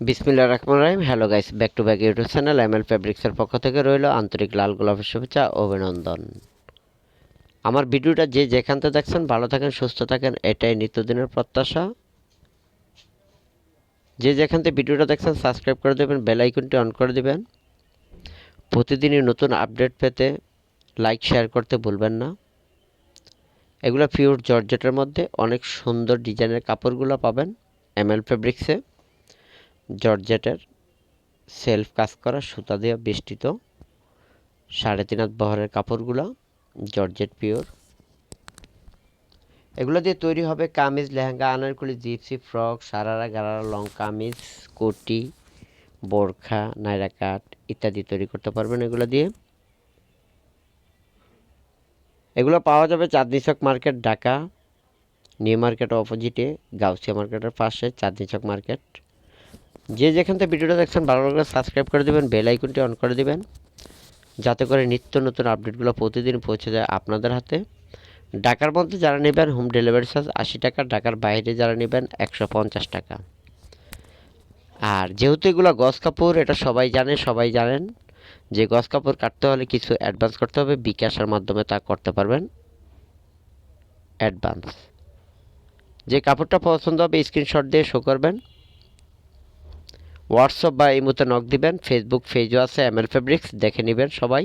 বিসমিল্লাহির রহমানির রহিম। Hello guys, back to back YouTube channel ML ফেব্রিক্সের পক্ষ থেকে রইল আন্তরিক লাল গোলাপের শুভেচ্ছা ও অভিনন্দন। আমার ভিডিওটা যে যেখান থেকে দেখছেন ভালো থাকেন, সুস্থ থাকেন, এটাই নিত্যদিনের প্রত্যাশা। যে যেখান থেকে ভিডিওটা দেখছেন সাবস্ক্রাইব করে দেবেন, বেল আইকনটি অন করে দেবেন। প্রতিদিনই নতুন আপডেট পেতে লাইক শেয়ার করতে ভুলবেন না। এগুলো পিওর জর্জেটের মধ্যে অনেক সুন্দর ডিজাইনের কাপড়গুলো পাবেন এমএল ফেব্রিক্সে। জর্জেটের সেলফ কাজ করা সুতা দিয়ে বেষ্টিত 3.5 হাত বহরের কাপড়গুলো জর্জেট পিওর। এগুলো দিয়ে তৈরি হবে kameez, lehenga, anarkali, gypsy, frock, sharara, gharara, long kameez, কোটি, বোরখা, নাইরা কাট ইত্যাদি তৈরি করতে পারবেন এগুলো দিয়ে। এগুলো পাওয়া যাবে চাঁদনী চক মার্কেট, ঢাকা নিউ মার্কেটের অপোজিটে, গাউসিয়া মার্কেটের পাশে চাঁদনী চক মার্কেট। যে যেখান থেকে ভিডিওটা দেখছেন ভালো লাগলে সাবস্ক্রাইব করে দেবেন, বেল আইকনটি অন করে দেবেন, যাতে করে নিত্য নতুন আপডেটগুলো প্রতিদিন পৌঁছে যায় আপনাদের হাতে। ঢাকার মধ্যে যারা নেবেন হোম ডেলিভারি চার্জ 80 টাকা, ঢাকার বাইরে যারা নেবেন 150 টাকা। আর যেহেতু এগুলো গস কাপড়, এটা সবাই জানেন যে গস কাপড় কাটতে হলে কিছু অ্যাডভান্স করতে হবে, বিকাশের মাধ্যমে তা করতে পারবেন অ্যাডভান্স। যে কাপড়টা পছন্দ হবে স্ক্রিনশট দিয়ে শো করবেন, হোয়াটসঅ্যাপ বা ইমোতে নক দিবেন। ফেসবুক পেজও আছে এমএল ফেব্রিক্স, দেখে নেবেন সবাই।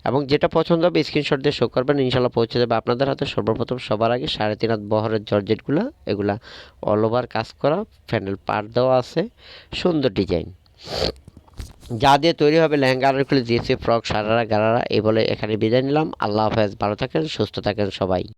এবং যেটা পছন্দ হবে স্ক্রিনশট দিয়ে শো করবেন, ইনশাল্লাহ পৌঁছে যাবে আপনাদের হাতে। সর্বপ্রথম সবার আগে 3.5 হাত বহরের জর্জেটগুলো, এগুলা অল ওভার কাজ করা, প্যানেল পার দেওয়া আছে, সুন্দর ডিজাইন যা দিয়ে তৈরি হবে লেহেঙ্গা, আনারকলি, জিপসি, ফ্রক, সারারা, গারারা। এই বলে এখানে বিদায় নিলাম। আল্লাহ হাফেজ, ভালো থাকেন, সুস্থ থাকেন সবাই।